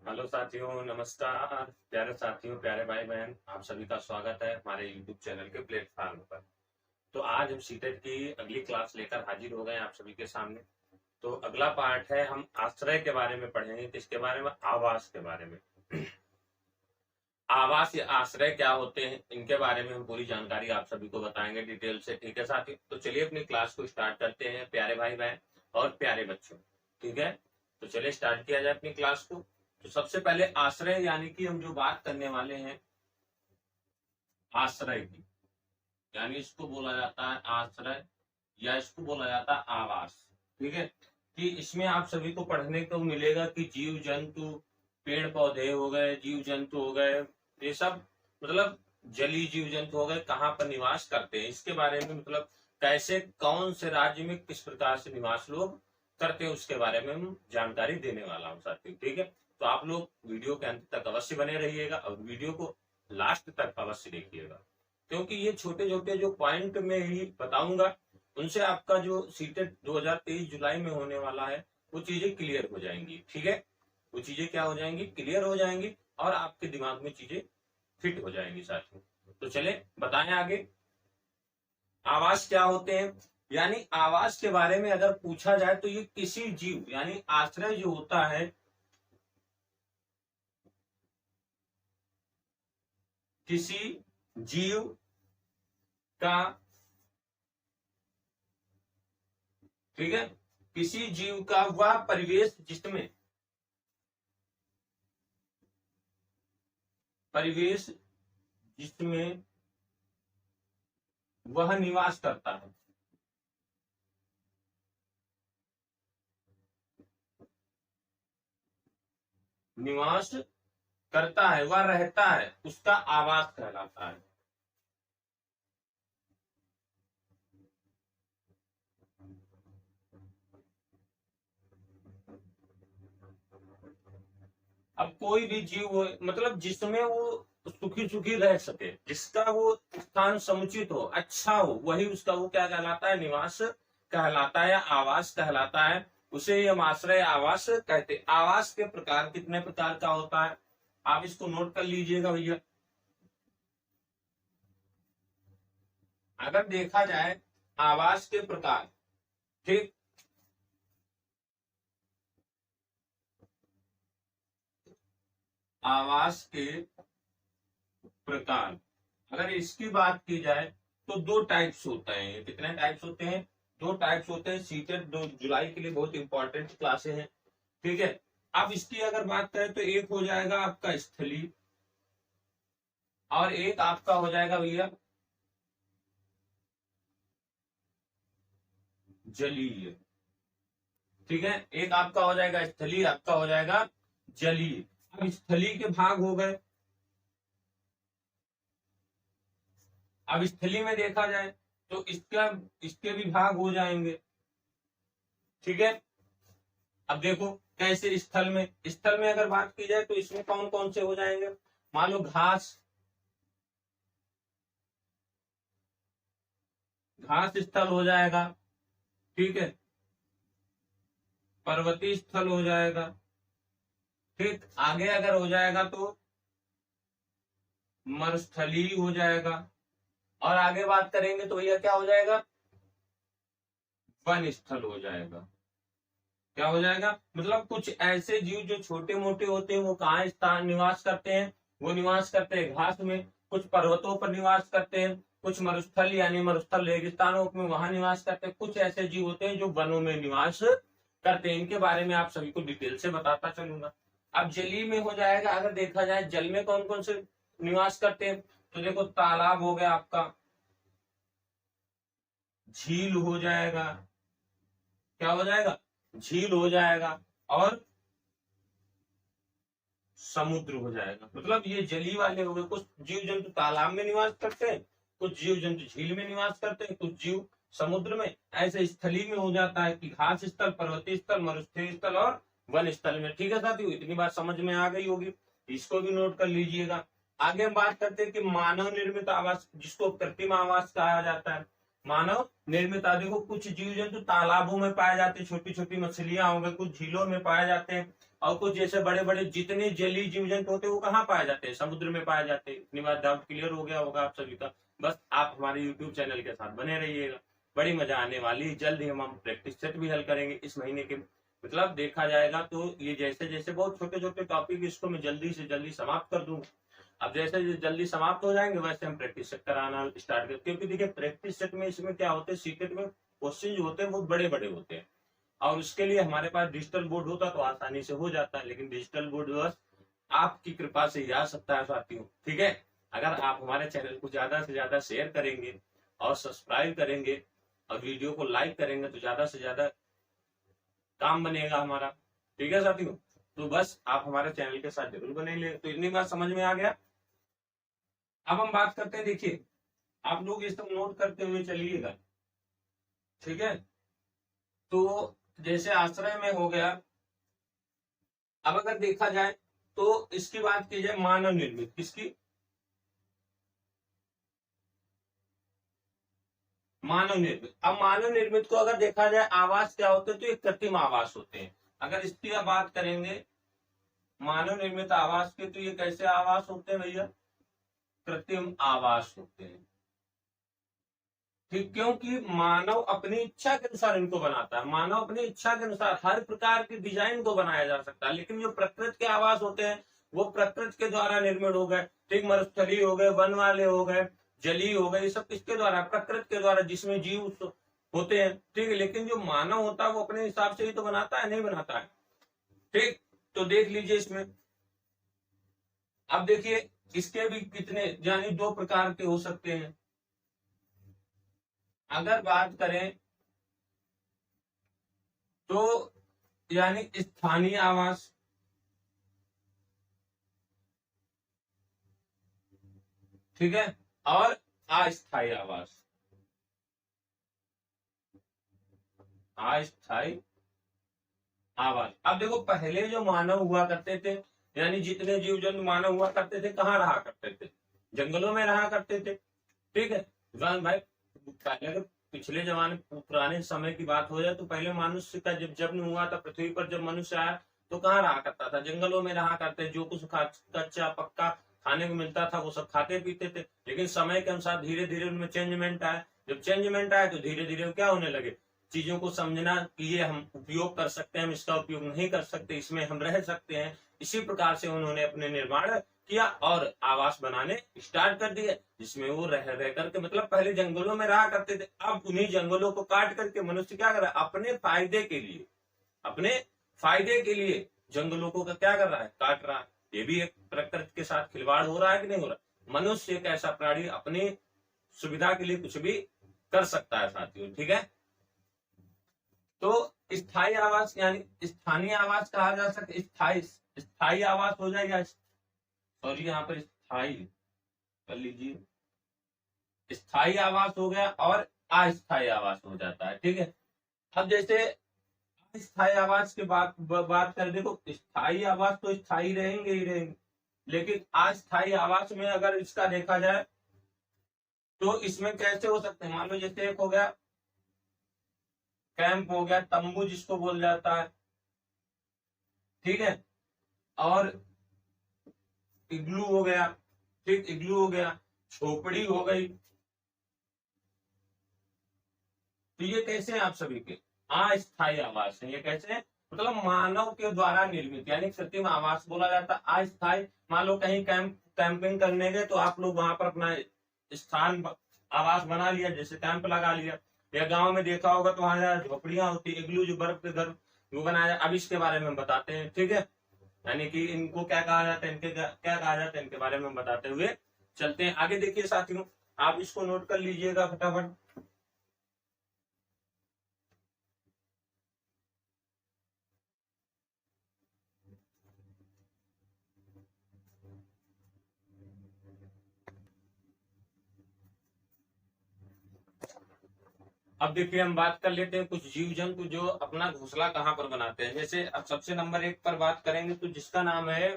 Hello साथियों, नमस्कार। प्यारे साथियों, प्यारे भाई बहन, आप सभी का स्वागत है हमारे यूट्यूब चैनल के प्लेटफॉर्म पर। तो आज हम सीटेट की अगली क्लास लेकर हाजिर हो गए हैं आप सभी के सामने। तो अगला पार्ट है, हम आश्रय के बारे में पढ़ेंगे। किसके बारे में? आवास के बारे में। आवास या आश्रय क्या होते हैं, इनके बारे में हम पूरी जानकारी आप सभी को बताएंगे डिटेल से। ठीक है साथियों, तो चलिए अपनी क्लास को स्टार्ट करते हैं प्यारे भाई बहन और प्यारे बच्चों। ठीक है, तो चलिए स्टार्ट किया जाए अपनी क्लास को। तो सबसे पहले आश्रय यानी कि हम जो बात करने वाले हैं आश्रय की, यानी इसको बोला जाता है आश्रय या इसको बोला जाता है आवास। ठीक है, कि इसमें आप सभी को पढ़ने को मिलेगा कि जीव जंतु, पेड़ पौधे हो गए, जीव जंतु हो गए, ये सब मतलब जलीय जीव जंतु हो गए, कहाँ पर निवास करते हैं इसके बारे में, मतलब कैसे कौन से राज्य में किस प्रकार से निवास लोग करते हैं उसके बारे में हम जानकारी देने वाला हूँ साथियों। ठीक है, तो आप लोग वीडियो के अंत तक अवश्य बने रहिएगा और वीडियो को लास्ट तक अवश्य देखिएगा, क्योंकि ये छोटे छोटे जो पॉइंट में ही बताऊंगा उनसे आपका जो सीटेट 2023 जुलाई में होने वाला है वो चीजें क्लियर हो जाएंगी। ठीक है, वो चीजें क्या हो जाएंगी? क्लियर हो जाएंगी और आपके दिमाग में चीजें फिट हो जाएंगी साथियों। तो चले बताएं आगे, आवास क्या होते हैं। यानी आवास के बारे में अगर पूछा जाए तो ये किसी जीव यानी आश्रय जो होता है किसी जीव का, ठीक है, किसी जीव का वह परिवेश जिसमें परिवेश जिसमें वह निवास करता है। निवास करता है, वह रहता है, उसका आवास कहलाता है। अब कोई भी जीव हो, मतलब जिसमें वो सुखी सुखी रह सके, जिसका वो स्थान समुचित हो, अच्छा हो, वही उसका वो क्या कहलाता है? निवास कहलाता है या आवास कहलाता है। उसे हम आश्रय आवास कहते। आवास के प्रकार कितने प्रकार का होता है, आप इसको नोट कर लीजिएगा भैया। अगर देखा जाए आवास के प्रकार, ठीक, आवास के प्रकार अगर इसकी बात की जाए तो दो टाइप्स होते हैं। कितने टाइप्स होते हैं? दो टाइप्स होते हैं। सीटेट 2 जुलाई के लिए बहुत इंपॉर्टेंट क्लासें हैं। ठीक है, अब इसकी अगर बात करें तो एक हो जाएगा आपका स्थलीय और एक आपका हो जाएगा भैया जलीय। ठीक है, एक आपका हो जाएगा स्थलीय, आपका हो जाएगा जलीय। अब स्थलीय के भाग हो गए। अब स्थलीय में देखा जाए तो इसका इसके भी भाग हो जाएंगे। ठीक है, अब देखो कैसे स्थल में अगर बात की जाए तो इसमें कौन कौन से हो जाएंगे। मान लो घास स्थल हो जाएगा। ठीक है, पर्वतीय स्थल हो जाएगा। ठीक, आगे अगर हो जाएगा तो मरुस्थलीय हो जाएगा। और आगे बात करेंगे तो भैया क्या हो जाएगा? वन स्थल हो जाएगा। क्या हो जाएगा? मतलब कुछ ऐसे जीव जो छोटे मोटे होते हैं वो कहाँ स्थान निवास करते हैं? वो निवास करते हैं घास में। कुछ पर्वतों पर निवास करते हैं, कुछ मरुस्थल यानी मरुस्थल रेगिस्तानों में वहां निवास करते हैं। कुछ ऐसे जीव होते हैं जो वनों में निवास करते हैं। इनके बारे में आप सभी को डिटेल से बताता चलूंगा। अब जलीय में हो जाएगा, अगर देखा जाए जल में कौन कौन से निवास करते हैं तो देखो तालाब हो गया आपका, झील हो जाएगा। क्या हो जाएगा? झील हो जाएगा और समुद्र हो जाएगा। मतलब ये जलीय वाले हो गए। कुछ जीव जंतु तालाब में निवास करते हैं, कुछ जीव जंतु झील में निवास करते हैं, कुछ जीव समुद्र में। ऐसे स्थलीय में हो जाता है कि घास स्थल, पर्वतीय स्थल, मरुस्थलीय स्थल और वन स्थल में। ठीक है साथियों, इतनी बात समझ में आ गई होगी, इसको भी नोट कर लीजिएगा। आगे हम बात करते हैं कि मानव निर्मित आवास, जिसको कृत्रिम आवास कहा जाता है। मानव निर्मित। देखो कुछ जीव जंतु तालाबों में पाए जाते हैं, छोटी छोटी मछलियां हो गई, कुछ झीलों में पाए जाते हैं, और कुछ जैसे बड़े बड़े जितने जलीय जीव जंतु होते हैं वो कहाँ पाए जाते हैं, समुद्र में पाए जाते हैं। इतनी बात डाउट क्लियर हो गया होगा आप सभी का। बस आप हमारे यूट्यूब चैनल के साथ बने रहिएगा, बड़ी मजा आने वाली है। जल्द ही हम प्रैक्टिस सेट भी हल करेंगे इस महीने के, मतलब देखा जाएगा तो ये जैसे जैसे बहुत छोटे छोटे टॉपिक, इसको मैं जल्दी से जल्दी समाप्त कर दूंगा। अब जैसे जल्दी समाप्त हो जाएंगे वैसे हम प्रैक्टिस सेट कराना स्टार्ट करते, क्योंकि देखिए प्रैक्टिस सेट में इसमें क्या होते हैं, सीक्रेट में क्वेश्चन जो होते हैं बहुत बड़े बड़े होते हैं, और उसके लिए हमारे पास डिजिटल बोर्ड होता तो आसानी से हो जाता है, लेकिन डिजिटल बोर्ड बस आपकी कृपा से ही आ सकता है साथियों। ठीक है, अगर आप हमारे चैनल को ज्यादा से ज्यादा शेयर करेंगे और सब्सक्राइब करेंगे और वीडियो को लाइक करेंगे तो ज्यादा से ज्यादा काम बनेगा हमारा। ठीक है साथियों, तो बस आप हमारे चैनल के साथ जरूर बने। तो इतनी बात समझ में आ गया। अब हम बात करते हैं, देखिए आप लोग ये सब नोट करते हुए चलिएगा। ठीक है, तो जैसे आश्रय में हो गया, अब अगर देखा जाए तो इसकी बात की जाए मानव निर्मित, किसकी, मानव निर्मित। अब मानव निर्मित को अगर देखा जाए आवास क्या होते हैं, तो ये कृत्रिम आवास होते हैं। अगर इसकी बात करेंगे मानव निर्मित आवास के, तो ये कैसे आवास होते हैं भैया, कृत्रिम आवास होते हैं। ठीक, क्योंकि मानव अपनी इच्छा के अनुसार इनको बनाता है, मानव अपनी इच्छा के अनुसार हर प्रकार के डिजाइन को बनाया जा सकता है, लेकिन जो प्रकृति के आवास होते हैं वो प्रकृति के द्वारा निर्मित हो गए। ठीक, मरुस्थलीय हो गए, वन वाले हो गए, जलीय हो गए, ये सब किसके द्वारा, प्रकृति के द्वारा, जिसमें जीव होते हैं। ठीक है, लेकिन जो मानव होता है वो अपने हिसाब से ही तो बनाता है, नहीं बनाता है। ठीक, तो देख लीजिए इसमें, अब देखिए इसके भी कितने यानी दो प्रकार के हो सकते हैं। अगर बात करें तो यानी स्थानीय आवास, ठीक है, और अस्थायी आवास, अस्थायी आवास। अब देखो पहले जो मानव हुआ करते थे, यानी जितने जीव जंतु मानव हुआ करते थे कहाँ रहा करते थे, जंगलों में रहा करते थे। ठीक है भाई, पहले अगर पिछले जमाने पुराने समय की बात हो जाए तो पहले मनुष्य का जब जन्म हुआ था पृथ्वी पर, जब मनुष्य आया तो कहाँ रहा करता था, जंगलों में रहा करते, जो कुछ कच्चा पक्का खाने को मिलता था वो सब खाते पीते थे। लेकिन समय के अनुसार धीरे धीरे उनमें चेंजमेंट आया, जब चेंजमेंट आया तो धीरे धीरे क्या होने लगे, चीजों को समझना कि ये हम उपयोग कर सकते हैं, हम इसका उपयोग नहीं कर सकते, इसमें हम रह सकते हैं। इसी प्रकार से उन्होंने अपने निर्माण किया और आवास बनाने स्टार्ट कर दिए, जिसमें वो रह करके, मतलब पहले जंगलों में रहा करते थे, अब उन्हीं जंगलों को काट करके मनुष्य क्या कर रहा है, अपने फायदे के लिए, अपने फायदे के लिए जंगलों को क्या कर रहा है, काट रहा है। ये भी एक प्रकृति के साथ खिलवाड़ हो रहा है कि नहीं हो रहा। मनुष्य एक ऐसा प्राणी अपनी सुविधा के लिए कुछ भी कर सकता है साथियों। ठीक है, तो स्थायी आवास यानी स्थानीय आवास कहा जा सकता, स्थायी स्थायी आवास हो जाएगा, सॉरी यहाँ पर स्थायी कर लीजिए, स्थायी आवास हो गया और अस्थायी आवास हो जाता है। ठीक है, अब जैसे स्थायी आवास के बात करें, देखो स्थायी आवास तो स्थायी रहेंगे ही रहेंगे, लेकिन अस्थायी आवास में अगर इसका देखा जाए तो इसमें कैसे हो सकते हैं, मान लो जैसे एक हो गया कैंप, हो गया तंबू जिसको बोल जाता है, ठीक है, और इग्लू हो गया, ठीक, इग्लू हो गया, झोपड़ी हो गई। तो ये कैसे हैं आप सभी के अस्थायी आवास है, ये कैसे है, मतलब मानव के द्वारा निर्मित, यानी कृत्रिम आवास बोला जाता है अस्थायी। मान लो कहीं कैंपिंग करने गए तो आप लोग वहां पर अपना स्थान आवास बना लिया, जैसे कैंप लगा लिया, या गांव में देखा होगा तो वहां झोपड़ियां होती है, इग्लू जो बर्फ के घर वो बनाया। अब इसके बारे में हम बताते हैं, ठीक है, यानी कि इनको क्या कहा जाता है, इनके क्या कहा जाता है, इनके बारे में हम बताते हुए चलते हैं आगे। देखिए साथियों, आप इसको नोट कर लीजिएगा फटाफट। अब देखिए हम बात कर लेते हैं कुछ जीव जंतु जो अपना घोंसला कहाँ पर बनाते हैं। जैसे अब सबसे नंबर 1 पर बात करेंगे तो जिसका नाम है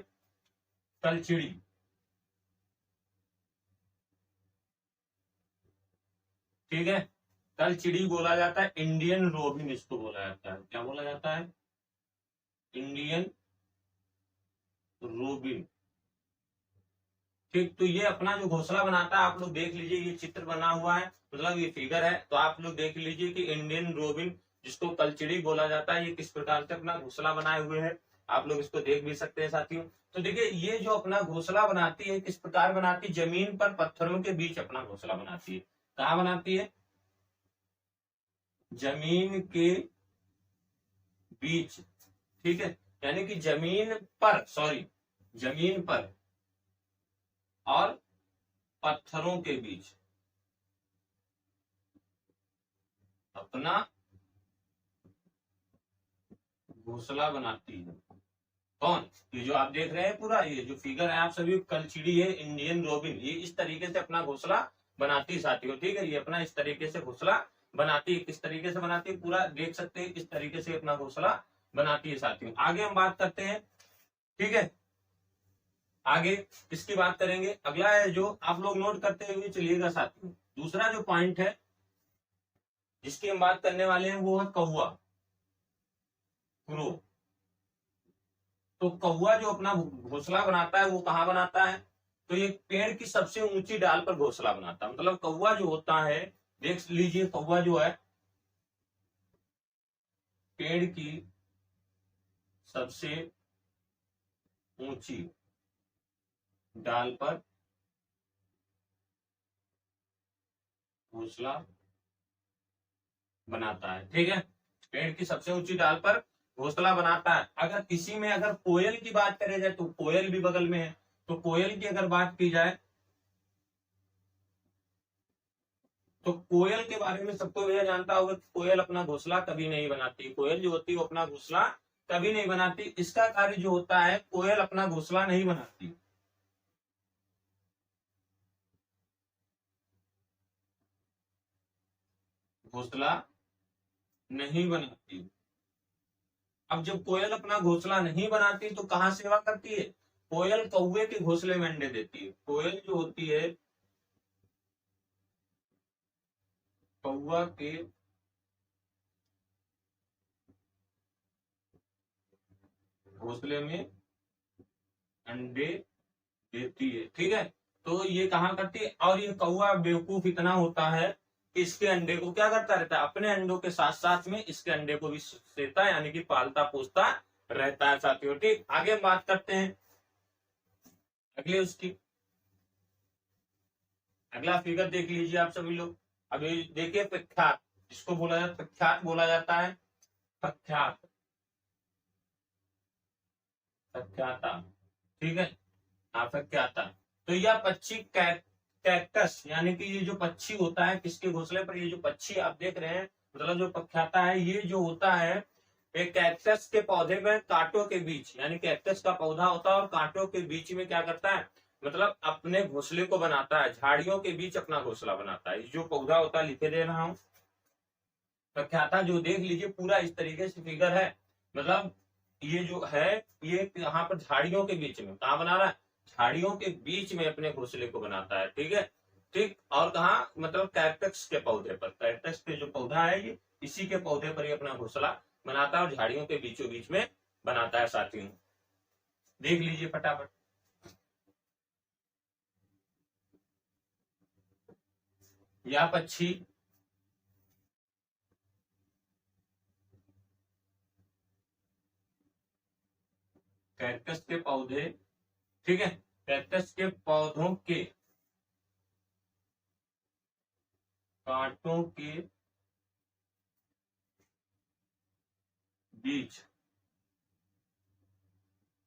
कलचिड़ी। ठीक है, कलचिड़ी बोला जाता है, इंडियन रोबिन इसको बोला जाता है। क्या बोला जाता है? Indian robin. ठीक, तो ये अपना जो घोंसला बनाता है, आप लोग देख लीजिए, ये चित्र बना हुआ है, मतलब ये फिगर है, तो आप लोग देख लीजिए कि इंडियन रोबिन जिसको कलचिड़ी बोला जाता है, ये किस प्रकार से अपना घोंसला बनाए हुए है। आप लोग इसको देख भी सकते हैं साथियों। तो देखिए, ये जो अपना घोंसला बनाती है, किस प्रकार बनाती है? जमीन पर पत्थरों के बीच अपना घोंसला बनाती है। कहाँ बनाती है? जमीन के बीच। ठीक है, यानी कि जमीन पर, सॉरी, जमीन पर और पत्थरों के बीच अपना घोंसला बनाती है। कौन? ये जो आप देख रहे हैं पूरा, ये जो फिगर है आप सभी, कलचिड़ी है, इंडियन रोबिन, ये इस तरीके से अपना घोंसला बनाती है साथियों। ठीक है, ये अपना इस तरीके से घोंसला बनाती है। किस तरीके से बनाती है? पूरा देख सकते हैं, इस तरीके से अपना घोंसला बनाती है साथियों। आगे हम बात करते हैं। ठीक है, आगे किसकी बात करेंगे? अगला है जो आप लोग नोट करते हुए चलिएगा साथियों। दूसरा जो पॉइंट है जिसकी हम बात करने वाले हैं, वो है कौवा, क्रो। तो कौवा जो अपना घोंसला बनाता है, वो कहाँ बनाता है? तो ये पेड़ की सबसे ऊंची डाल पर घोंसला बनाता है। मतलब कौवा जो होता है, देख लीजिए, कौवा जो है पेड़ की सबसे ऊंची डाल पर घोंसला बनाता है। ठीक है, पेड़ की सबसे ऊंची डाल पर घोंसला बनाता है। अगर इसी में अगर कोयल की बात करें जाए, तो कोयल भी बगल में है। तो कोयल की अगर बात की जाए, तो कोयल के बारे में सबको यह जानता होगा कि कोयल अपना घोंसला कभी नहीं बनाती। कोयल जो होती है वो अपना घोंसला कभी नहीं बनाती। इसका कार्य जो होता है, कोयल अपना घोंसला नहीं बनाती, घोंसला नहीं बनाती। अब जब कोयल अपना घोंसला नहीं बनाती, तो कहाँ सेवा करती है? कोयल कौवे के घोंसले में अंडे देती है। कोयल जो होती है, कौवा के घोंसले में अंडे देती है। ठीक है, तो ये कहाँ करती है? और ये कौवा बेवकूफ इतना होता है कि इसके अंडे को क्या करता रहता है? अपने अंडों के साथ साथ में इसके अंडे को भी देता है, यानी कि पालता पोसता रहता है साथियों। ठीक, आगे हम बात करते हैं अगले उसकी। अगला फिगर देख लीजिए आप सभी लोग। अभी देखिए, प्रख्यात, जिसको बोला जाता, प्रख्यात बोला जाता है, प्रख्यात, प्रख्याता। ठीक है, हाँ, प्रख्याता। तो यह पक्षी कैक्टस, यानी कि ये जो पक्षी होता है, किसके घोंसले पर? ये जो पक्षी आप देख रहे हैं, मतलब जो प्रख्याता है, ये जो होता है, एक कैक्टस के पौधे में कांटों के बीच, यानी कैक्टस का पौधा होता है और कांटों के बीच में क्या करता है? मतलब अपने घोंसले को बनाता है, झाड़ियों के बीच अपना घोंसला बनाता है। ये जो पौधा होता है, लिखे दे रहा हूं, प्रख्याता, जो देख लीजिए पूरा इस तरीके से फिगर है। मतलब ये जो है, ये यहाँ पर झाड़ियों के बीच में कहाँ बना रहा है? झाड़ियों के बीच में अपने घोंसले को बनाता है। ठीक है, ठीक, और कहाँ? मतलब कैक्टस के पौधे पर, कैक्टस के जो पौधा है, ये इसी के पौधे पर ही अपना घोंसला बनाता है और झाड़ियों के बीचों बीच में बनाता है साथियों। देख लीजिए फटाफट। या पक्षी कैक्टस के पौधे, ठीक है, कैक्टस के पौधों के कांटों के बीच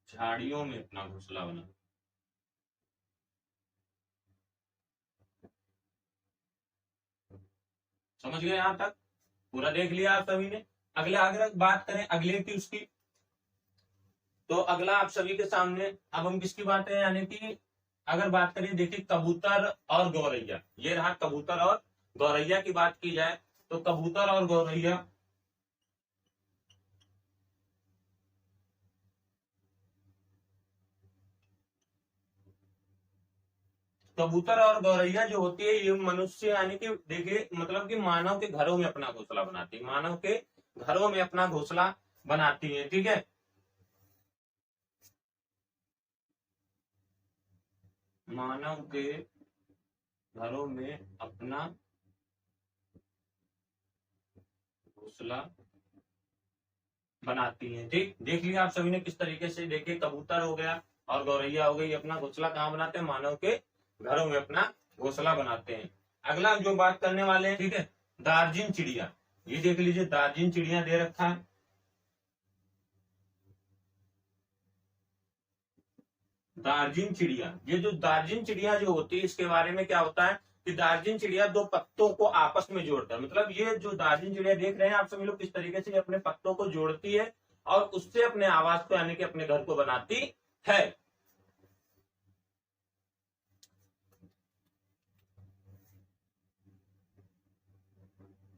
झाड़ियों में अपना घोंसला बना। समझ गए? यहां तक पूरा देख लिया आप सभी ने। अगले अगर बात करें अगले की उसकी, तो अगला आप सभी के सामने अब हम किसकी बात है, यानी कि अगर बात करें, देखिए, कबूतर और गौरैया, ये रहा कबूतर और गौरैया की बात की जाए, तो कबूतर और गौरैया कबूतर और गौरैया जो होती है ये मनुष्य यानी कि देखिए मतलब कि मानव के घरों में अपना घोंसला बनाती है, मानव के घरों में अपना घोंसला बनाती है। ठीक है, मानव के घरों में अपना घोंसला बनाती हैं। ठीक, देख लिया आप सभी ने किस तरीके से, देखिए कबूतर हो गया और गौरैया हो गई, अपना घोंसला कहाँ बनाते हैं, मानव के घरों में अपना घोंसला बनाते हैं। अगला जो बात करने वाले हैं, ठीक है, दार्जिन चिड़िया। ये देख लीजिए दार्जिन चिड़िया दे रखा है। दार्जिन चिड़िया, ये जो दार्जिन चिड़िया जो होती है इसके बारे में क्या होता है कि दार्जिन चिड़िया दो पत्तों को आपस में जोड़ता है। मतलब ये जो दार्जिन चिड़िया देख रहे हैं आप सभी लोग किस तरीके से अपने पत्तों को जोड़ती है और उससे अपने आवास को यानी कि अपने घर को बनाती है।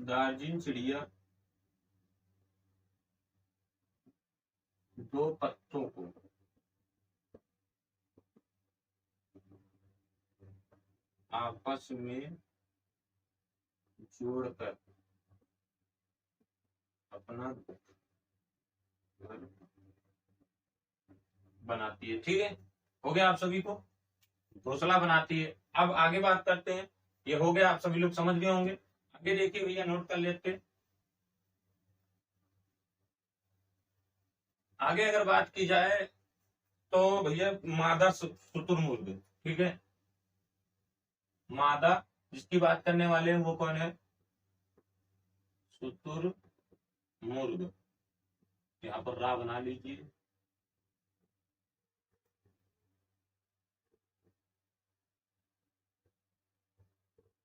दार्जिन चिड़िया दो पत्तों को आपस में जोड़कर अपना घर बनाती है। ठीक है, हो गया आप सभी को, घोंसला बनाती है। अब आगे बात करते हैं, ये हो गया, आप सभी लोग समझ गए होंगे। आगे देखिए भैया, नोट कर लेते हैं। आगे अगर बात की जाए तो भैया मादा शुतुरमुर्ग, ठीक है, मादा जिसकी बात करने वाले हैं वो कौन है, शुतुरमुर्ग। यहाँ पर रा बना लीजिए।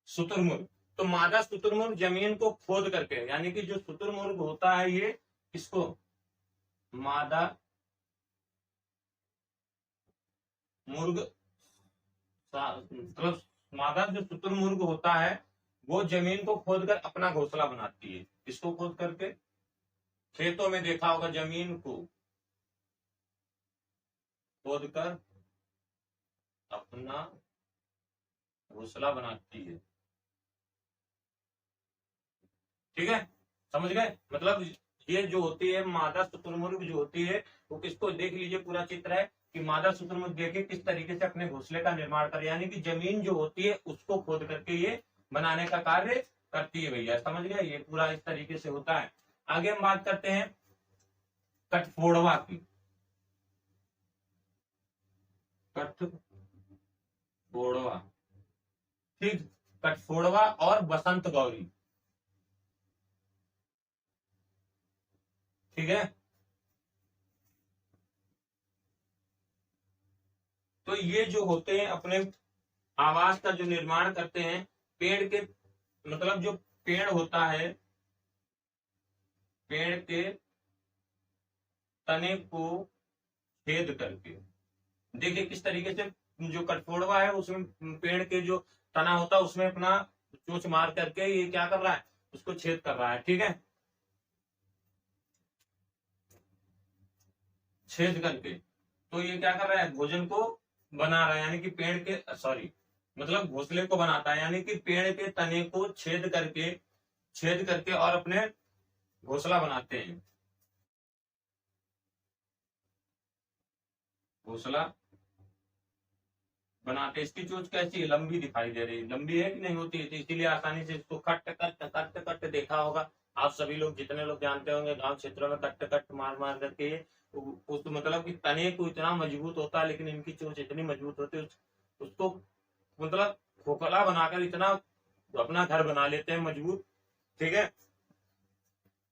शुतुरमुर्ग, तो मादा शुतुरमुर्ग जमीन को खोद करके, यानी कि जो शुतुरमुर्ग होता है ये इसको मादा मुर्ग मतलब मादा जो शुतुरमुर्ग होता है वो जमीन को खोद कर अपना घोंसला बनाती है। इसको खोद करके, खेतों में देखा होगा जमीन को खोद कर अपना घोंसला बनाती है। ठीक है, समझ गए, मतलब ये जो होती है मादा शुतुरमुर्ग जो होती है वो किसको, देख लीजिए पूरा चित्र है कि मादा शुतुरमुर्ग देखिए किस तरीके से अपने घोंसले का निर्माण कर, यानी कि जमीन जो होती है उसको खोद करके ये बनाने का कार्य करती है। भैया समझ गए, ये पूरा इस तरीके से होता है। आगे हम बात करते हैं कठफोड़वा की। कठफोड़वा, ठीक, कठफोड़वा और बसंत गौरी, ठीक है, तो ये जो होते हैं अपने आवास का जो निर्माण करते हैं पेड़ के, मतलब जो पेड़ होता है, पेड़ के तने को छेद करके, देखिए किस तरीके से जो कठफोड़वा है उसमें पेड़ के जो तना होता है उसमें अपना चोंच मार करके ये क्या कर रहा है, उसको छेद कर रहा है। ठीक है, छेद करके, तो ये क्या कर रहा है, भोजन को बना रहा है, यानी कि पेड़ के सॉरी मतलब घोंसले को बनाता है, यानी कि पेड़ के तने को छेद करके और अपने घोंसला बनाते हैं। घोंसला बनाते, इसकी चोंच कैसी है, लंबी दिखाई दे रही है, लंबी है कि नहीं होती है, तो इसीलिए आसानी से इसको कट कट कट कट देखा होगा आप सभी लोग, जितने लोग जानते होंगे गांव क्षेत्रों में कट कट मार मार करके उस मतलब कि तने को इतना मजबूत होता है, लेकिन इनकी चोंच इतनी मजबूत होती है उसको मतलब खोखला बनाकर इतना अपना घर बना लेते हैं मजबूत। ठीक है,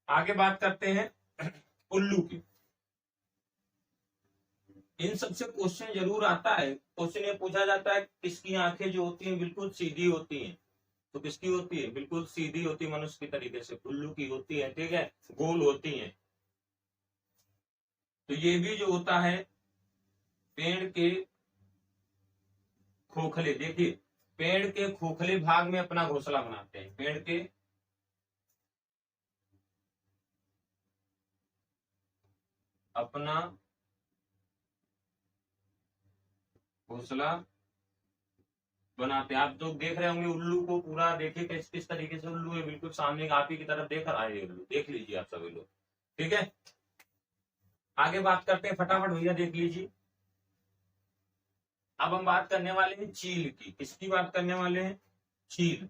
आगे बात करते हैं उल्लू की। इन सबसे क्वेश्चन जरूर आता है, क्वेश्चन ये पूछा जाता है किसकी आंखें जो होती हैं बिल्कुल सीधी होती हैं, तो किसकी होती है, बिल्कुल सीधी होती है मनुष्य की तरीके से, उल्लू की होती है, ठीक है, गोल होती है। तो ये भी जो होता है पेड़ के खोखले, देखिए पेड़ के खोखले भाग में अपना घोंसला बनाते हैं, पेड़ के अपना घोंसला बनाते हैं। आप तो देख रहे होंगे उल्लू को, पूरा देखिए किस किस तरीके से उल्लू है, बिल्कुल सामने आप ही की तरफ देख रहा है उल्लू, देख लीजिए आप सभी लोग। ठीक है, आगे बात करते हैं फटाफट भैया, देख लीजिए। अब हम बात करने वाले हैं चील की। किसकी बात करने वाले हैं? चील।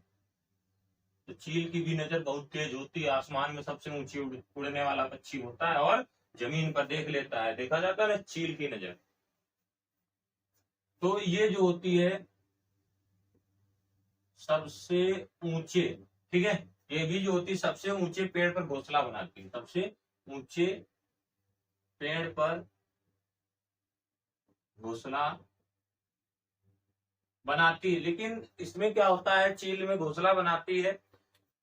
तो चील की भी नजर बहुत तेज होती है, आसमान में सबसे ऊंची उड़ने वाला पक्षी होता है और जमीन पर देख लेता है, देखा जाता है ना चील की नजर। तो ये जो होती है सबसे ऊंचे, ठीक है, ये भी जो होती है सबसे ऊंचे पेड़ पर घोंसला बनाती है, सबसे ऊंचे पेड़ पर घोंसला बनाती है। लेकिन इसमें क्या होता है, चील में घोंसला बनाती है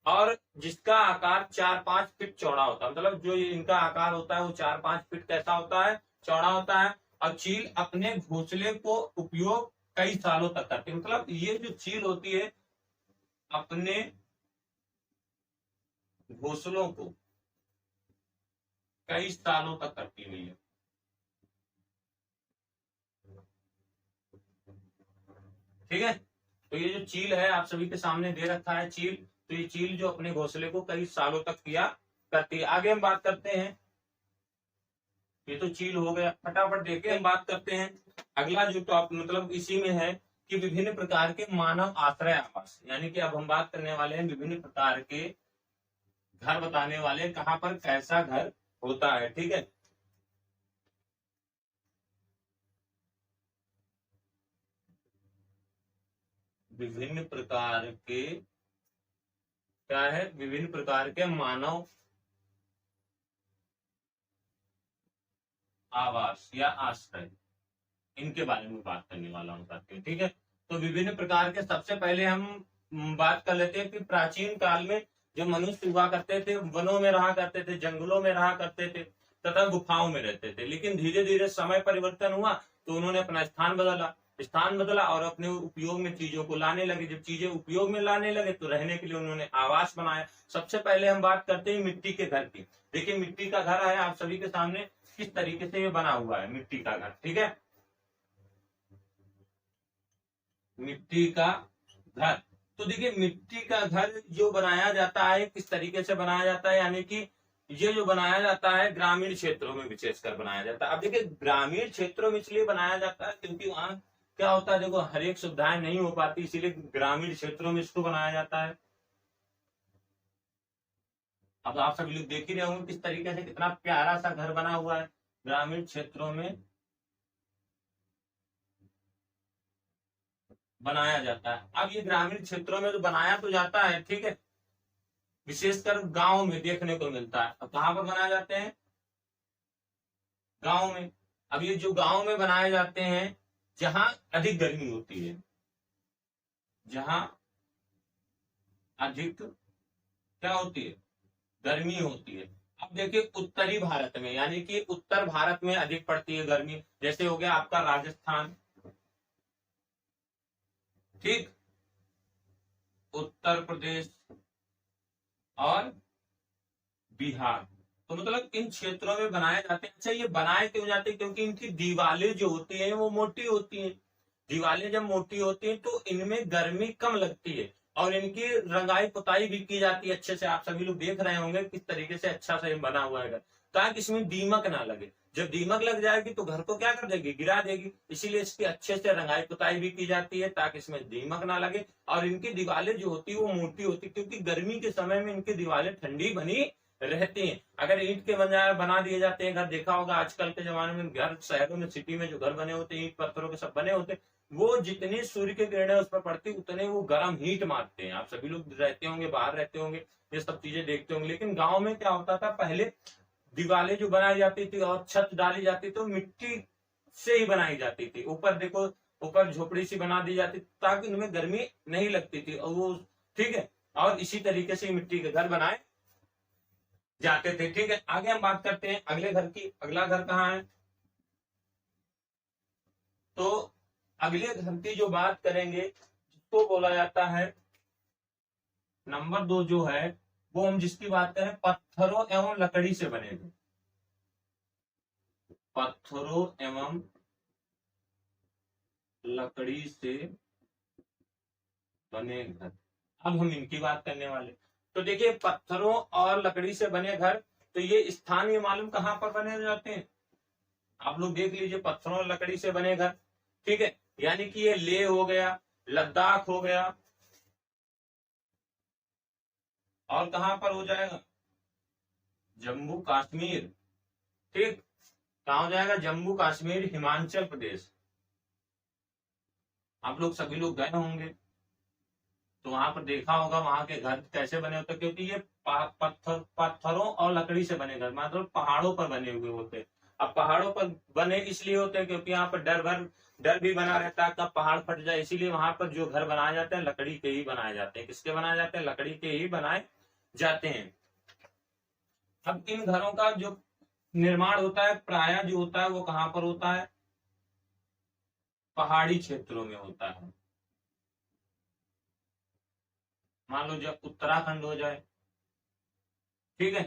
और जिसका आकार 4-5 फीट चौड़ा होता है, मतलब जो इनका आकार होता है वो 4-5 फीट कैसा होता है, चौड़ा होता है। और चील अपने घोंसले को उपयोग कई सालों तक करती है, मतलब ये जो चील होती है अपने घोंसलों को कई सालों तक करती हुई है। ठीक है, तो ये जो चील है आप सभी के सामने दे रखा है चील, तो ये चील जो अपने घोंसले को कई सालों तक किया करती है। आगे हम बात करते हैं, ये तो चील हो गया, फटाफट देखिए हम बात करते हैं अगला जो टॉप, मतलब इसी में है कि विभिन्न प्रकार के मानव आश्रय आवास, यानी कि अब हम बात करने वाले हैं विभिन्न प्रकार के घर बताने वाले, कहां पर कैसा घर होता है। ठीक है, विभिन्न प्रकार के, क्या है, विभिन्न प्रकार के मानव आवास या आश्रय, इनके बारे में बात करने वाला हूँ साथियों। ठीक है, तो विभिन्न प्रकार के, सबसे पहले हम बात कर लेते हैं कि प्राचीन काल में जो मनुष्य हुआ करते थे वनों में रहा करते थे, जंगलों में रहा करते थे तथा गुफाओं में रहते थे। लेकिन धीरे धीरे समय परिवर्तन हुआ तो उन्होंने अपना स्थान बदला और अपने उपयोग में चीजों को लाने लगे। जब चीजें उपयोग में लाने लगे तो रहने के लिए उन्होंने आवास बनाया। सबसे पहले हम बात करते हैं मिट्टी के घर की। देखिए मिट्टी का घर है आप सभी के सामने, किस तरीके से ये बना हुआ है मिट्टी का घर। ठीक है, मिट्टी का घर। तो देखिए मिट्टी का घर जो बनाया जाता है किस तरीके से बनाया जाता है, यानी कि ये जो बनाया जाता है ग्रामीण क्षेत्रों में विशेषकर बनाया जाता है। अब देखिए ग्रामीण क्षेत्रों में इसलिए बनाया जाता है क्योंकि वहां क्या होता है, देखो हर एक सुविधाएं नहीं हो पाती, इसीलिए ग्रामीण क्षेत्रों में इसको बनाया जाता है। अब आप सभी लोग देख ही रहे होंगे किस तरीके से कितना प्यारा सा घर बना हुआ है ग्रामीण क्षेत्रों में बनाया जाता है। अब ये ग्रामीण क्षेत्रों में तो बनाया तो जाता है, ठीक है, विशेषकर गांव में देखने को मिलता है। अब कहां पर बनाए जाते हैं, गांव में। अब ये जो गांव में बनाए जाते हैं जहां अधिक गर्मी होती है, जहां अधिक क्या होती है, गर्मी होती है। अब देखिए उत्तरी भारत में, यानी कि उत्तर भारत में अधिक पड़ती है गर्मी, जैसे हो गया आपका राजस्थान, ठीक, उत्तर प्रदेश और बिहार। तो मतलब इन क्षेत्रों में बनाए जाते हैं। अच्छा ये बनाए क्यों जाते हैं, क्योंकि इनकी दीवारें जो होती हैं वो मोटी होती हैं। दीवारें जब मोटी होती हैं तो इनमें गर्मी कम लगती है और इनकी रंगाई पुताई भी की जाती है अच्छे से। आप सभी लोग देख रहे होंगे किस तरीके से अच्छा से बना हुआ है घर, ताकि इसमें दीमक ना लगे। जब दीमक लग जाएगी तो घर को क्या कर देगी, गिरा देगी। इसीलिए इसकी अच्छे से रंगाई पुताई भी की जाती है ताकि इसमें दीमक ना लगे। और इनकी दीवारें जो होती है वो मोटी होती है, क्योंकि गर्मी के समय में इनकी दीवारें ठंडी बनी रहती हैं। अगर ईंट के बना दिए जाते हैं घर, देखा होगा आजकल के जमाने में घर शहरों में, सिटी में जो घर बने होते हैं ईंट पत्थरों के सब बने होते हैं, वो जितनी सूर्य की किरणें उस पर पड़ती उतने वो गर्म हीट मारते हैं। आप सभी लोग रहते होंगे, बाहर रहते होंगे, ये सब चीजें देखते होंगे। लेकिन गांव में क्या होता था, पहले दीवारें जो बनाई जाती थी और छत डाली जाती तो मिट्टी से ही बनाई जाती थी। ऊपर देखो, ऊपर झोपड़ी सी बना दी जाती ताकि उनमें गर्मी नहीं लगती थी, और वो, ठीक है, और इसी तरीके से मिट्टी के घर बनाए जाते थे। ठीक है, आगे हम बात करते हैं अगले घर की। अगला घर कहाँ है, तो अगले घर की जो बात करेंगे जिसको बोला जाता है नंबर 2 जो है, वो हम जिसकी बात करें पत्थरों एवं लकड़ी से बने थे। पत्थरों एवं लकड़ी से बने घर। अब हम इनकी बात करने वाले। तो देखिए पत्थरों और लकड़ी से बने घर, तो ये स्थानीय मालूम कहाँ पर बने जाते हैं, आप लोग देख लीजिए, पत्थरों और लकड़ी से बने घर, ठीक है। यानी कि ये लेह हो गया, लद्दाख हो गया, और कहां पर हो जाएगा, जम्मू कश्मीर, ठीक। कहा हो जाएगा, जम्मू कश्मीर, हिमाचल प्रदेश। आप लोग सभी लोग गए होंगे तो वहां पर देखा होगा वहां के घर कैसे बने होते, क्योंकि ये पत्थरों और लकड़ी से बने घर, मतलब पहाड़ों पर बने हुए होते हैं। अब पहाड़ों पर बने इसलिए होते हैं क्योंकि यहाँ पर डर भी बना रहता है कब पहाड़ फट जाए, इसीलिए वहां पर जो घर बनाए जाते हैं लकड़ी के ही बनाए जाते हैं। किसके बनाए जाते हैं, लकड़ी के ही बनाए जाते हैं। अब इन घरों का जो निर्माण होता है प्राय जो होता है वो कहां पर होता है, पहाड़ी क्षेत्रों में होता है। मान लो जब उत्तराखंड हो जाए, ठीक है,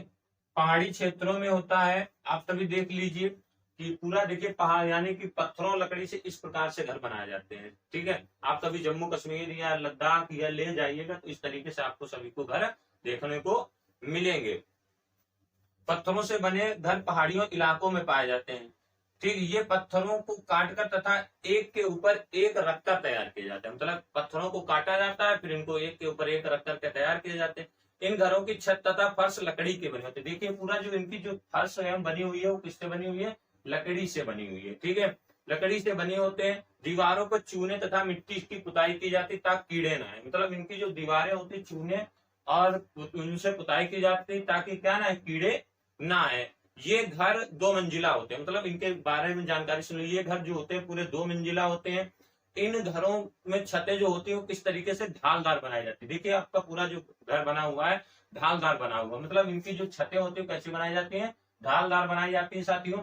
पहाड़ी क्षेत्रों में होता है। आप सभी देख लीजिए कि पूरा देखिए पहाड़, यानी कि पत्थरों लकड़ी से इस प्रकार से घर बनाए जाते हैं, ठीक है। आप कभी जम्मू कश्मीर या लद्दाख या ले जाइएगा तो इस तरीके से आपको सभी को घर देखने को मिलेंगे। पत्थरों से बने घर पहाड़ियों इलाकों में पाए जाते हैं, ठीक। ये पत्थरों को काटकर तथा एक के ऊपर एक रखकर तैयार किए जाते हैं, मतलब पत्थरों को काटा जाता है फिर इनको एक के ऊपर एक रख करके तैयार किए जाते हैं। इन घरों की छत तथा फर्श लकड़ी के बने होते हैं। देखिए पूरा जो इनकी जो फर्श है बनी हुई है वो किससे बनी हुई है, लकड़ी से बनी हुई है, ठीक है। लकड़ी से बने होते हैं। दीवारों पर चूने तथा मिट्टी की पुताई की जाती ताकि कीड़े ना आए, मतलब इनकी जो दीवारें होती चूने और उनसे पुताई की जाती ताकि क्या ना कीड़े ना आए। ये घर 2 मंजिला होते हैं, मतलब इनके बारे में जानकारी सुन लीजिए। ये घर जो होते हैं पूरे 2 मंजिला होते हैं। इन घरों में छतें जो होती है वो किस तरीके से ढालदार बनाई जाती है। देखिए आपका पूरा जो घर बना हुआ है ढालदार बना हुआ, मतलब इनकी जो छतें होती है कैसी बनाई जाती है, ढालदार बनाई जाती है साथियों,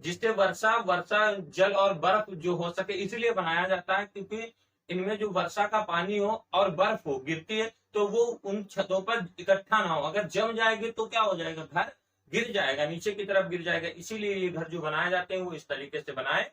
जिससे वर्षा वर्षा जल और बर्फ जो हो सके इसलिए बनाया जाता है, क्योंकि इनमें जो वर्षा का पानी हो और बर्फ हो गिरती है तो वो उन छतों पर इकट्ठा ना हो, अगर जम जाएगी तो क्या हो जाएगा, घर गिर जाएगा, नीचे की तरफ गिर जाएगा। इसीलिए ये घर जो बनाए जाते हैं वो इस तरीके से बनाए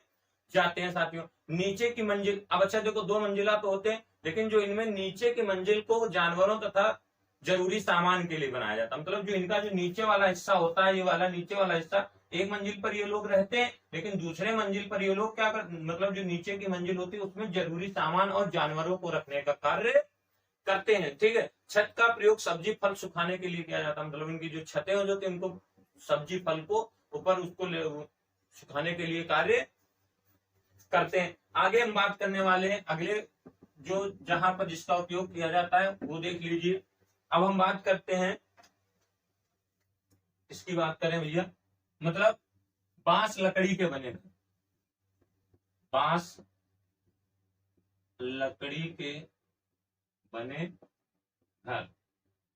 जाते हैं साथियों। नीचे की मंजिल, अब अच्छा देखो 2 मंजिला तो होते हैं, लेकिन जो इनमें नीचे की मंजिल को जानवरों तथा जरूरी सामान के लिए बनाया जाता है, मतलब जो इनका जो नीचे वाला हिस्सा होता है, ये वाला नीचे वाला हिस्सा, एक मंजिल पर ये लोग रहते हैं लेकिन दूसरे मंजिल पर ये लोग क्या कर, मतलब जो नीचे की मंजिल होती है उसमें जरूरी सामान और जानवरों को रखने का कार्य करते हैं, ठीक है। छत का प्रयोग सब्जी फल सुखाने के लिए किया जाता है, मतलब इनकी जो छतें हो जाती है इनको सब्जी फल को ऊपर उसको सुखाने के लिए कार्य करते हैं। आगे हम बात करने वाले हैं अगले जो जहां पर जिसका उपयोग किया जाता है वो देख लीजिए। अब हम बात करते हैं, इसकी बात करें भैया, मतलब बांस लकड़ी के बने, बांस लकड़ी के बने घर।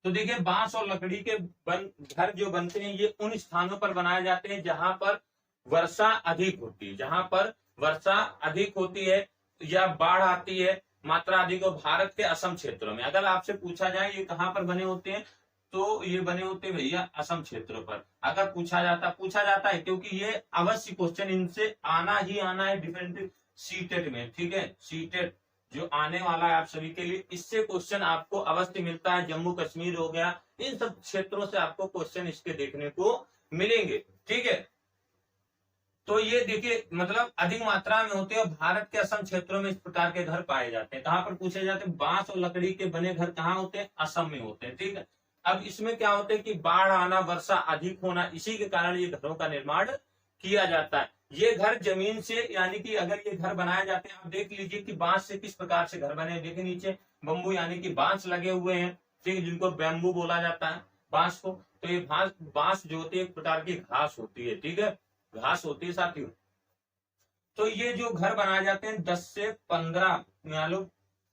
तो देखिए बांस और लकड़ी के घर जो बनते हैं ये उन स्थानों पर बनाए जाते हैं जहां पर वर्षा अधिक होती है, जहां पर वर्षा अधिक होती है या बाढ़ आती है, मात्रा अधिक हो। भारत के असम क्षेत्रों में अगर आपसे पूछा जाए ये कहां पर बने होते हैं, तो ये बने होते हैं भैया असम क्षेत्रों पर। अगर पूछा जाता है क्योंकि ये अवश्य क्वेश्चन इनसे आना ही आना है डिफरेंट सीटेट में, ठीक है। सीटेट जो आने वाला है आप सभी के लिए, इससे क्वेश्चन आपको अवश्य मिलता है। जम्मू कश्मीर हो गया, इन सब क्षेत्रों से आपको क्वेश्चन इसके देखने को मिलेंगे, ठीक है। तो ये देखिए मतलब अधिक मात्रा में होते हैं और भारत के असम क्षेत्रों में इस प्रकार के घर पाए जाते हैं। कहां पर पूछे जाते हैं, बांस और लकड़ी के बने घर कहाँ होते हैं, असम में होते हैं, ठीक है। अब इसमें क्या होता है कि बाढ़ आना, वर्षा अधिक होना, इसी के कारण ये घरों का निर्माण किया जाता है। ये घर जमीन से, यानी कि अगर ये घर बनाए जाते हैं, आप देख लीजिए कि बांस से किस प्रकार से घर बने, देखिए नीचे बम्बू यानी कि बांस लगे हुए हैं, ठीक है, जिनको बैम्बू बोला जाता है बांस को। तो ये बांस जो होती है एक प्रकार की घास होती है, ठीक है, घास होती है साथियों। तो ये जो घर बनाए जाते हैं 10 से 15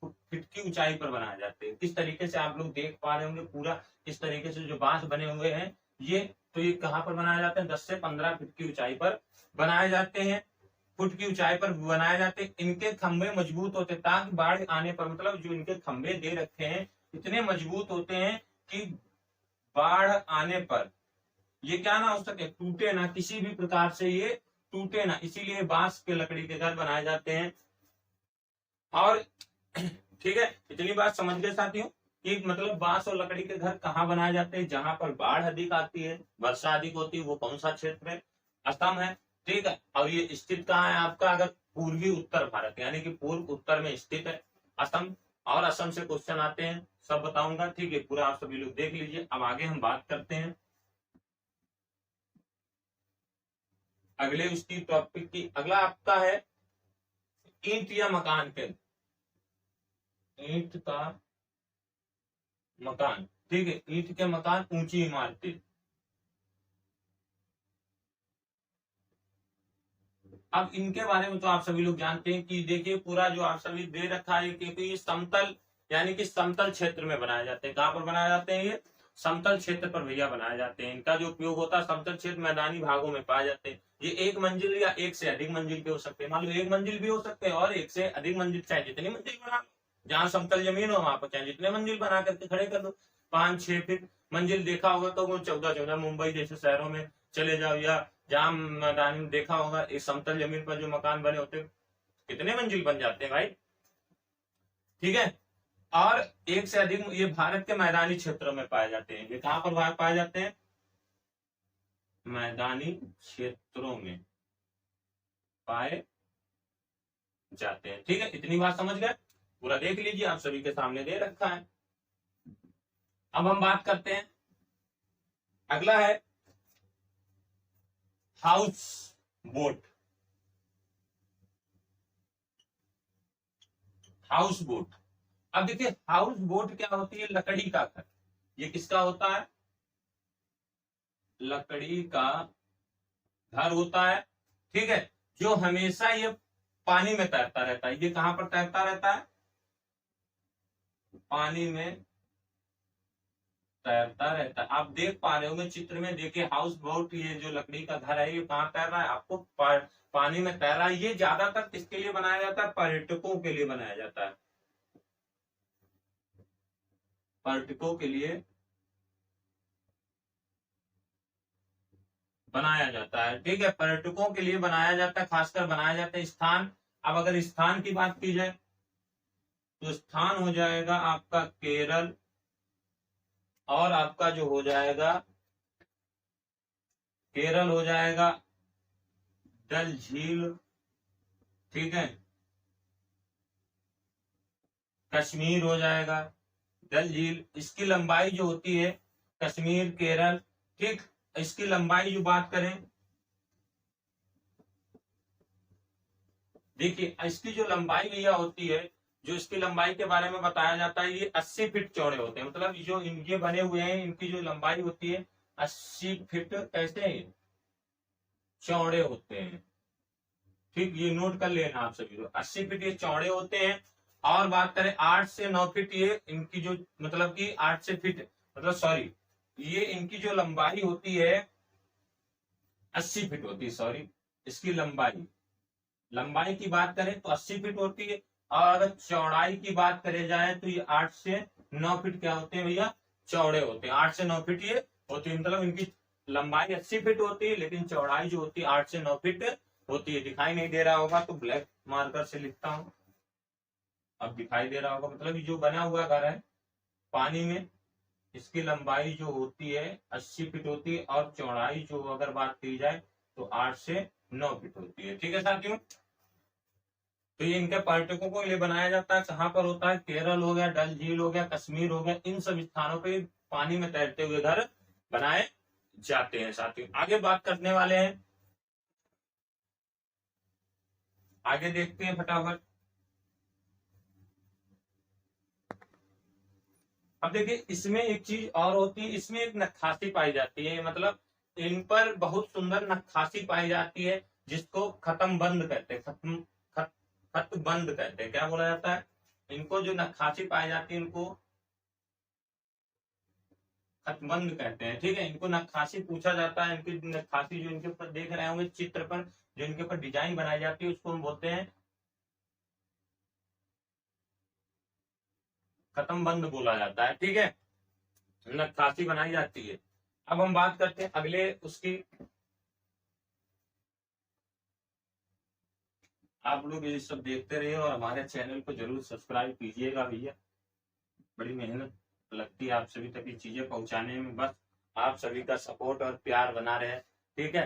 फीट की ऊंचाई पर बनाए जाते हैं। किस तरीके से आप लोग देख पा रहे होंगे पूरा इस तरीके से जो बांस बने हुए हैं ये, तो ये कहां पर बनाए जाते हैं, 10 से 15 फीट की ऊंचाई पर बनाए जाते हैं, फुट की ऊंचाई पर बनाए जाते हैं। इनके खंभे मजबूत होते हैं ताकि बाढ़ आने पर, मतलब जो इनके खंभे दे रखे हैं इतने मजबूत होते हैं कि बाढ़ आने पर ये क्या ना हो सके, टूटे ना, किसी भी प्रकार से ये टूटे ना, इसीलिए बांस के लकड़ी के घर बनाए जाते हैं। और ठीक है, इतनी बात समझ गए साथियों कि मतलब बांस और लकड़ी के घर कहाँ बनाए जाते हैं, जहां पर बाढ़ अधिक आती है, वर्षा अधिक होती है, वो कौन सा क्षेत्र है, असम है। ठीक है, और ये स्थित कहाँ है आपका, अगर पूर्वी उत्तर भारत यानी कि पूर्व उत्तर में स्थित है असम। और असम से क्वेश्चन आते हैं, सब बताऊंगा। ठीक है, पूरा आप सभी लोग देख लीजिए। अब आगे हम बात करते हैं अगले उसकी टॉपिक की। अगला आपका है ईंट या मकान के, ईंट का मकान। ठीक है, ईंट के मकान, ऊंची इमारतें। अब इनके बारे में तो आप सभी लोग जानते हैं कि देखिए पूरा जो आप सभी दे रखा है, क्योंकि ये समतल यानी कि समतल क्षेत्र में बनाए जाते हैं। कहाँ पर बनाए जाते हैं, ये समतल क्षेत्र पर भैया बनाए जाते हैं। इनका जो उपयोग होता है समतल क्षेत्र मैदानी भागों में पाए जाते हैं। ये एक मंजिल या एक से अधिक मंजिल के हो सकते हैं, मान लो एक मंजिल भी हो सकते हैं और एक से अधिक मंजिल, चाहे जितनी मंजिल बना लो, जहाँ समतल जमीन हो वहां पर चाहे जितने मंजिल बना करके खड़े कर दो। 5-6 फीट मंजिल देखा होगा तो वो 14-14 मुंबई जैसे शहरों में चले जाओ, या जहाँ मैदान में देखा होगा इस समतल जमीन पर जो मकान बने होते कितने मंजिल बन जाते हैं भाई। ठीक है, और एक से अधिक ये भारत के मैदानी क्षेत्रों में पाए जाते हैं। ये कहां पर पाए जाते हैं, मैदानी क्षेत्रों में पाए जाते हैं। ठीक है, इतनी बात समझ गए, पूरा देख लीजिए, आप सभी के सामने दे रखा है। अब हम बात करते हैं, अगला है हाउस बोट। हाउस बोट, अब देखिए हाउस बोट क्या होती है, लकड़ी का घर। ये किसका होता है, लकड़ी का घर होता है। ठीक है, जो हमेशा ये पानी में तैरता रहता है। ये कहां पर तैरता रहता है, पानी में तैरता रहता है। आप देख पा रहे होंगे चित्र में, देखिए हाउस बोट, ये जो लकड़ी का घर है ये कहाँ तैर रहा है, आपको पानी में तैर रहा है। ये ज्यादातर किसके लिए बनाया जाता है, पर्यटकों के लिए बनाया जाता है, पर्यटकों के लिए बनाया जाता है। ठीक है, पर्यटकों के लिए बनाया जाता है, खासकर बनाया जाता है स्थान। अब अगर स्थान की बात की जाए तो स्थान हो जाएगा आपका केरल, और आपका जो हो जाएगा केरल हो जाएगा डल झील। ठीक है, कश्मीर हो जाएगा डल झील। इसकी लंबाई जो होती है, कश्मीर, केरल, ठीक, इसकी लंबाई जो बात करें, देखिए इसकी जो लंबाई भैया होती है, जो इसकी लंबाई के बारे में बताया जाता है, ये 80 फीट चौड़े होते हैं। मतलब जो इनके बने हुए हैं इनकी जो लंबाई होती है 80 फीट कैसे चौड़े होते हैं। ठीक, ये नोट कर लेना आप सभी लोग, 80 फीट ये चौड़े होते हैं। और बात करें 8 से 9 फीट, ये इनकी जो मतलब कि 8 से फीट मतलब सॉरी, ये इनकी जो लंबाई होती है 80 फीट होती है, सॉरी, इसकी लंबाई लंबाई की बात करें तो 80 फीट होती है। और अगर चौड़ाई की बात करें जाए तो ये 8 से 9 फीट क्या होते हैं भैया, चौड़े होते हैं। 8 से 9 फीट ये होती है, मतलब इनकी लंबाई 80 फीट होती है, लेकिन चौड़ाई जो होती है 8 से 9 फीट होती है। दिखाई नहीं दे रहा होगा तो ब्लैक मार्कर से लिखता हूं, अब दिखाई दे रहा होगा। मतलब जो बना हुआ घर है पानी में, इसकी लंबाई जो होती है 80 फीट होती है, और चौड़ाई जो अगर बात की जाए तो 8 से 9 फीट होती है। ठीक है साथियों, तो ये इनके पर्यटकों को लिए बनाया जाता है। कहाँ पर होता है, केरल हो गया, डल झील हो गया, कश्मीर हो गया, इन सब स्थानों पे पानी में तैरते हुए घर बनाए जाते हैं। साथियों आगे बात करने वाले हैं, आगे देखते हैं फटाफट। अब देखिए इसमें एक चीज और होती है, इसमें एक नक्काशी पाई जाती है, मतलब इन पर बहुत सुंदर नक्काशी पाई जाती है, जिसको खत्म बंद कहते हैं, खत बंद कहते हैं। क्या बोला जाता है, इनको जो नक्काशी पाई जाती है इनको खतबंद कहते हैं। ठीक है, इनको नक्काशी पूछा जाता है, इनकी नक्काशी जो इनके ऊपर देख रहे होंगे चित्र पर, जो इनके ऊपर डिजाइन बनाई जाती है उसको हम बोलते हैं खत्म बंद बोला जाता है। ठीक है, नक्काशी बनाई जाती है। अब हम बात करते हैं अगले उसकी, आप लोग ये सब देखते रहिए और हमारे चैनल को जरूर सब्सक्राइब कीजिएगा भैया। बड़ी मेहनत लगती है आप सभी तक ये चीजें पहुंचाने में, बस आप सभी का सपोर्ट और प्यार बना रहे। ठीक है,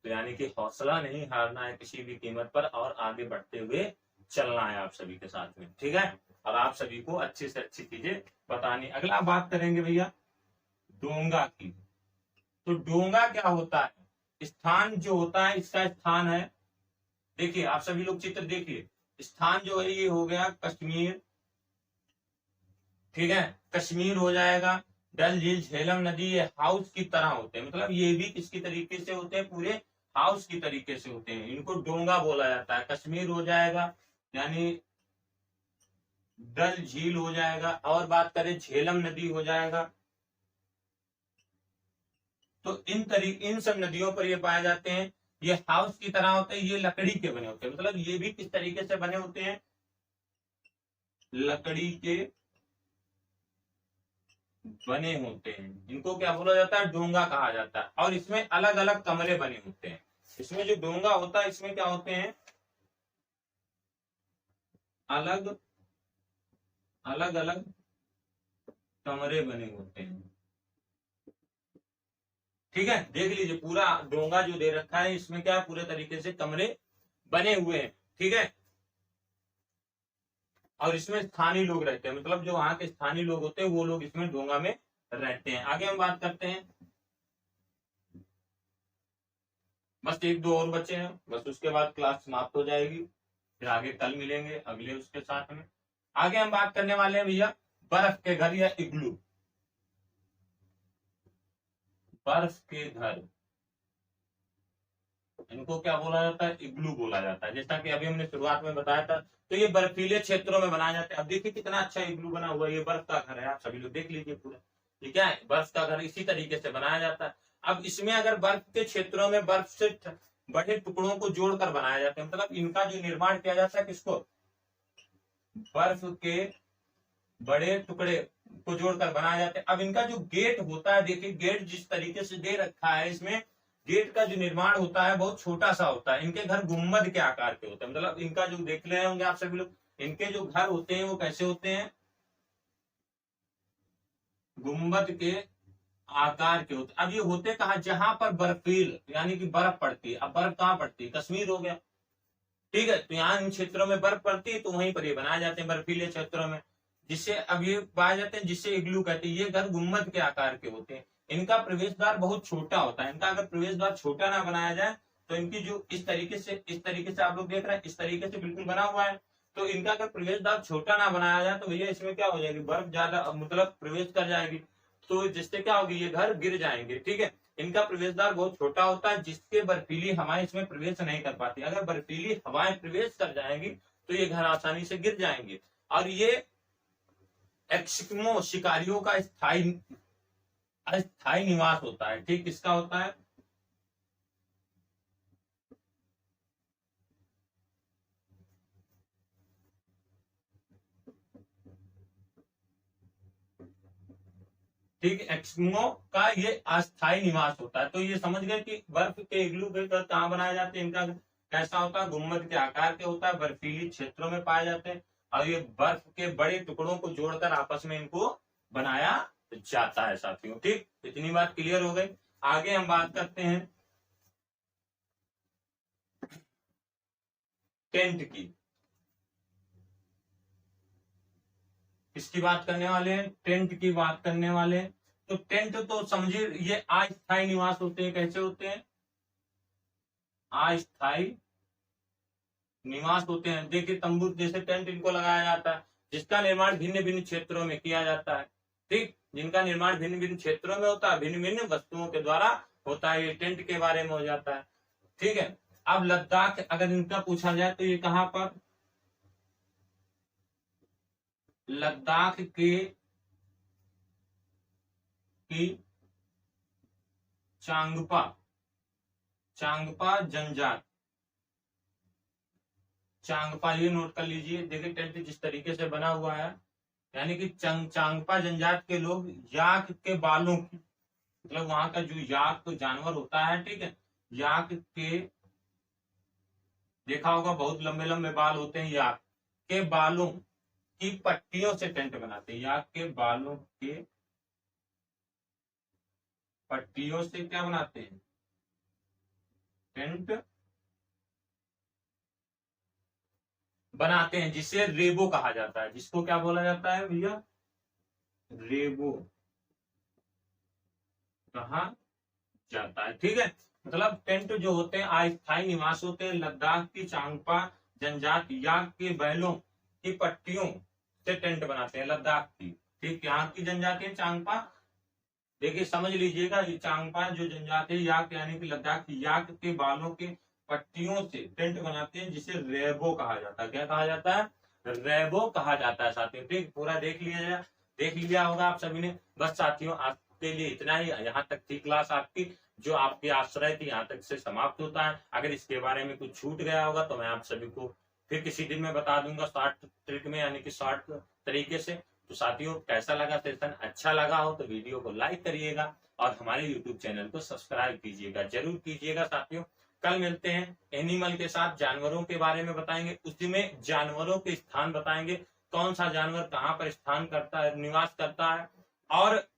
तो यानी कि हौसला नहीं हारना है किसी भी कीमत पर, और आगे बढ़ते हुए चलना है आप सभी के साथ में। ठीक है, और आप सभी को अच्छी से अच्छी चीजें बतानी। अगला बात करेंगे भैया डोंगा की। तो डोंगा क्या होता है? स्थान जो होता है, इसका स्थान है, देखिए आप सभी लोग चित्र देखिए, स्थान जो है ये हो गया कश्मीर। ठीक है, कश्मीर हो जाएगा। डल झील, झेलम नदी, ये हाउस की तरह होते हैं, मतलब ये भी किसकी तरीके से होते हैं? पूरे हाउस की तरीके से होते हैं, इनको डोंगा बोला जाता है। कश्मीर हो जाएगा, यानी डल झील हो जाएगा, और बात करें झेलम नदी हो जाएगा। तो इन सब नदियों पर ये पाए जाते हैं। ये हाउस की तरह होते हैं, ये लकड़ी के बने होते हैं, मतलब ये भी किस तरीके से बने होते हैं? लकड़ी के बने होते हैं। इनको क्या बोला जाता है? डोंगा कहा जाता है। और इसमें अलग अलग कमरे बने होते हैं। इसमें जो डोंगा होता है, इसमें क्या होते हैं? अलग अलग अलग कमरे बने होते हैं। ठीक है, देख लीजिए पूरा डोंगा जो दे रखा है, इसमें क्या पूरे तरीके से कमरे बने हुए हैं। ठीक है, और इसमें स्थानीय लोग रहते हैं, मतलब जो वहां के स्थानीय लोग होते हैं वो लोग इसमें डोंगा में रहते हैं। आगे हम बात करते हैं, बस एक दो और बचे हैं, बस उसके बाद क्लास समाप्त हो जाएगी। फिर आगे कल मिलेंगे अगले उसके साथ में। आगे हम बात करने वाले हैं भैया बर्फ के घर या इग्लू। बर्फ के घर, इनको क्या बोला जाता है? इग्लू बोला जाता है। जैसा कि अभी हमने शुरुआत में बताया था, तो ये बर्फीले क्षेत्रों में बनाए जाते हैं। अब देखिए कितना अच्छा इग्लू बना हुआ है, ये बर्फ का घर है, आप सभी लोग देख लीजिए पूरा। ये क्या है? बर्फ का घर, इसी तरीके से बनाया जाता है। अब इसमें अगर बर्फ के क्षेत्रों में बर्फ से बड़े टुकड़ों को जोड़कर बनाया जाता है, मतलब इनका जो निर्माण किया जाता है, किसको? बर्फ के बड़े टुकड़े को जोड़कर बनाया जाता है। अब इनका जो गेट होता है, देखिए गेट जिस तरीके से दे रखा है, इसमें गेट का जो निर्माण होता है बहुत छोटा सा होता है। इनके घर गुम्बद के आकार के होते हैं, मतलब इनका जो देख रहे होंगे आप सभी लोग, इनके जो घर होते हैं वो कैसे होते हैं? गुम्बद के आकार के होते हैं। अब ये होते कहाँ? जहां पर बर्फील यानी कि बर्फ पड़ती है। अब बर्फ कहाँ पड़ती है? कश्मीर हो गया। ठीक है, तो यहाँ इन क्षेत्रों में बर्फ पड़ती है, तो वहीं पर ये बनाए जाते हैं बर्फीले क्षेत्रों में, जिससे अब ये पाए जाते हैं, जिससे इग्लू कहते हैं। ये घर गुम्बद के आकार के होते हैं। इनका प्रवेश द्वार बहुत छोटा होता है। इनका अगर प्रवेश द्वार छोटा ना बनाया जाए, तो इनकी जो इस तरीके से आप लोग देख रहे हैं, इस तरीके से बिल्कुल बना हुआ है। तो इनका अगर प्रवेश द्वार छोटा ना बनाया जाए, तो भैया इसमें क्या हो जाएगी? बर्फ ज्यादा मतलब प्रवेश कर जाएगी, तो जिससे क्या होगी? ये घर गिर जाएंगे। ठीक है, इनका प्रवेश द्वार बहुत छोटा होता है, जिसके बर्फीली हवाएं इसमें प्रवेश नहीं कर पाती। अगर बर्फीली हवाएं प्रवेश कर जाएंगी, तो ये घर आसानी से गिर जाएंगे। और ये एक्सिक्मो शिकारियों का अस्थायी निवास होता है। ठीक, किसका होता है? ठीक, एक्सिक्मो का ये अस्थायी निवास होता है। तो ये समझ गए कि बर्फ के इग्लू के घर कहाँ बनाए जाते हैं? इनका कैसा होता है? गुम्बद के आकार के होता है, बर्फीली क्षेत्रों में पाए जाते हैं, और ये बर्फ के बड़े टुकड़ों को जोड़कर आपस में इनको बनाया जाता है साथियों। ठीक, इतनी बात क्लियर हो गई। आगे हम बात करते हैं टेंट की। किसकी बात करने वाले हैं? टेंट की बात करने वाले हैं। तो टेंट तो समझिए ये अस्थायी निवास होते हैं। कैसे होते हैं? अस्थायी निवास होते हैं। देखिए तंबू जैसे टेंट इनको लगाया जाता है, जिसका निर्माण भिन्न भिन्न क्षेत्रों में किया जाता है। ठीक, जिनका निर्माण भिन्न भिन्न क्षेत्रों में होता है, भिन्न भिन्न वस्तुओं के द्वारा होता है। ये टेंट के बारे में हो जाता है। ठीक है, अब लद्दाख अगर इनका पूछा जाए, तो ये कहां पर? लद्दाख के की चांगपा चांगपा जनजाति, चांगपा, ये नोट कर लीजिए। देखिए टेंट जिस तरीके से बना हुआ है, यानी कि चांगपा जनजाति के लोग याक के बालों की, मतलब वहां का जो याक तो जानवर होता है, ठीक है, याक के, देखा होगा बहुत लंबे लंबे बाल होते हैं, याक के बालों की पट्टियों से टेंट बनाते हैं, याक के बालों के पट्टियों से क्या बनाते हैं, टेंट बनाते हैं, जिसे रेबो कहा जाता है। जिसको क्या बोला जाता है भैया, रेबो कहा जाता है। ठीक है, मतलब टेंट जो होते हैं अस्थायी निवास होते हैं लद्दाख की चांगपा जनजाति याक के बैलों की पट्टियों से टेंट बनाते हैं लद्दाख की। ठीक, यहाँ की जनजाति है चांगपा। देखिए समझ लीजिएगा, ये चांगपा जो जनजाति है याक यानी कि लद्दाख की याक के बालों के पट्टियों से टेंट बनाते हैं, जिसे रेबो कहा जाता है। क्या कहा जाता है, रेबो कहा जाता है साथियों। ठीक, पूरा देख लिया होगा आप सभी ने। बस साथियों आपके लिए इतना ही, यहाँ तक थी क्लास आपकी, जो आपके आश्रय थी यहाँ तक से समाप्त होता है। अगर इसके बारे में कुछ छूट गया होगा तो मैं आप सभी को फिर किसी दिन में बता दूंगा शॉर्ट ट्रिक में, यानी कि शॉर्ट तरीके से। तो साथियों कैसा लगा सेशन, अच्छा लगा हो तो वीडियो को लाइक करिएगा और हमारे यूट्यूब चैनल को सब्सक्राइब कीजिएगा, जरूर कीजिएगा साथियों। कल मिलते हैं एनिमल के साथ, जानवरों के बारे में बताएंगे, उसी में जानवरों के स्थान बताएंगे, कौन सा जानवर कहाँ पर स्थान करता है, निवास करता है, और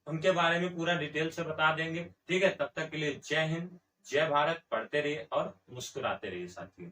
उनके बारे में पूरा डिटेल से बता देंगे। ठीक है, तब तक के लिए जय हिंद, जय भारत, पढ़ते रहिए और मुस्कुराते रहिए साथियों।